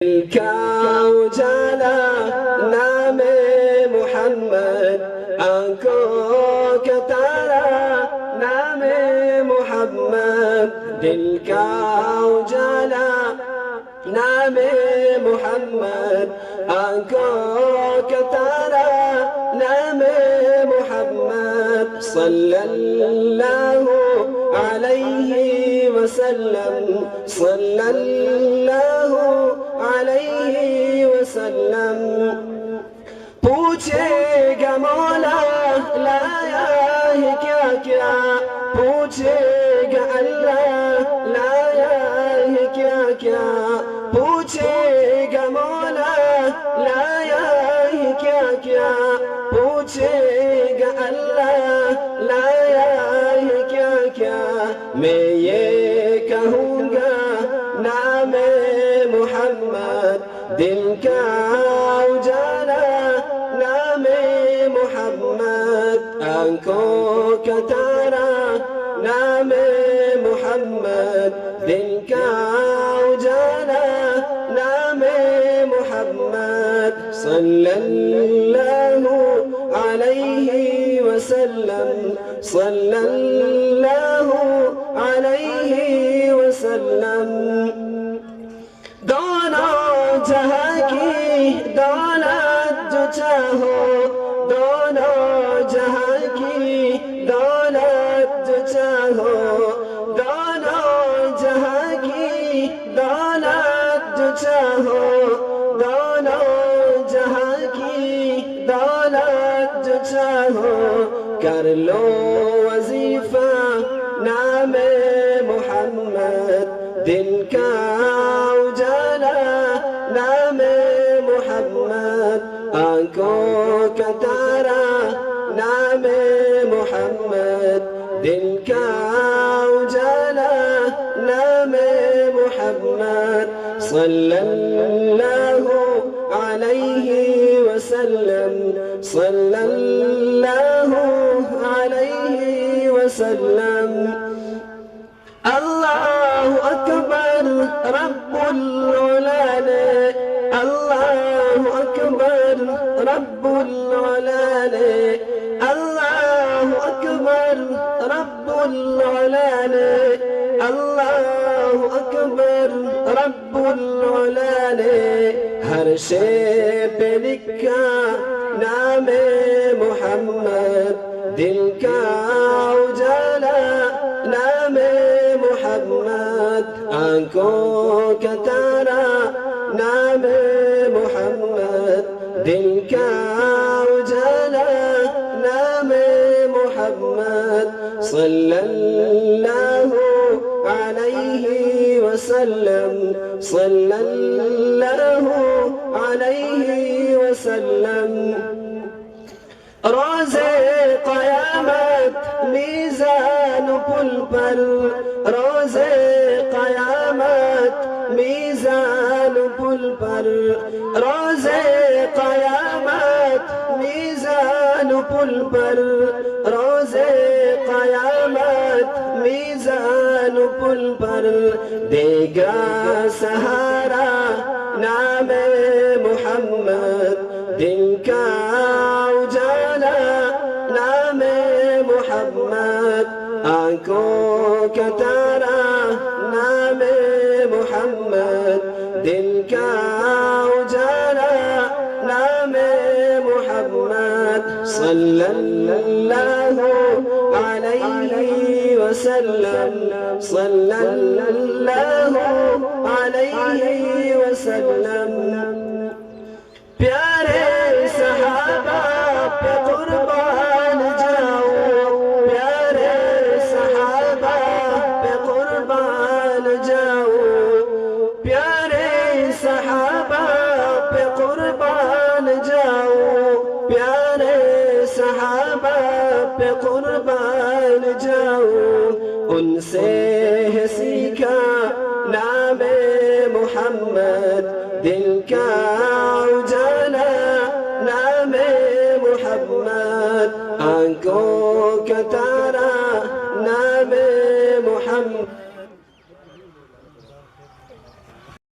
दिल का उजाला नाम मोहम्मद, आंखों का तारा नाम मोहम्मद। दिल का उजाला नाम मोहम्मद, आंखों का तारा नाम मोहम्मद। सल्लल्लाहु अलैहि वसल्लम, सल्लल्लाहु अलैहि वसल्लम। पूछेगा मौला लाया है क्या क्या, पूछेगा अल्लाह लाया है क्या क्या। पूछेगा मौला लाया है क्या क्या, पूछेगा अल्लाह लाया है क्या क्या। मैं ये कहूँगा नाम मोहम्मद, दिल का उजाला नाम मोहम्मद, आंखों का तारा नाम मोहम्मद। दिल का उजाला नाम मोहम्मद। सल्लल्लाहु अलैहि वसल्लम, सल्लल्लाहु अलैहि वसल्लम। दोनों जहां की दौलत जो चाहो, दोनों जहां की दौलत जो चाहो, दोनों जहां की दौलत जो चाहो, दोनों जहां की दौलत जो चाहो। कर लो वजीफा नाम मोहम्मद, दिल का उजाला नाम मोहम्मद, आंखों का तारा नाम मोहम्मद। दिल का उजाला नाम मोहम्मद। सल्लल्लाहु अलैहि वसल्लम, सल्लल्लाहु अलैहि वसल्लम। अल्लाहु अकबर रब्बुल उलाने, अल्लाहु अकबर रब्बुल उलाने, अल्लाहु अकबर रब्बुल उलाने, अल्लाहु अकबर रब्बुल उलाने। हर शे पे लिखा नाम मोहम्मद, दिल का उजाला नाम मोहम्मद, आंखों का तारा नाम मोहम्मद। दिल का उजाला नाम मोहम्मद। सल्लल्लाहु अलैहि वसल्लम, सल्लल्लाहु अलैहि वसल्लम। रोज़े क़यामत मीज़ान पुल पर, रोज़े क़यामत मीज़ान पुल पर, रोज़े क़यामत मीज़ान पुल पर, रोज़े क़यामत मीज़ान पुल पर। देगा सहारा नाम मोहम्मद, दिल का उजाला नाम मोहम्मद, आंखों का तारा नाम मोहम्मद। दिल का उजाला नाम मोहम्मद। सल्लल्लाहु अलैहि वसल्लम, सल्लल्लाहु अलैहि वसल्लम। प्यारे सहाबा पे कुर्बान जाऊं, प्यारे सहाबा पे कुर्बान जाऊं, प्यारे सहाबा पे कुर्बान जाऊं, प्यारे सहाबा पे कुर्बान जाऊं। उनसे है सीखा नाम मोहम्मद, दिल का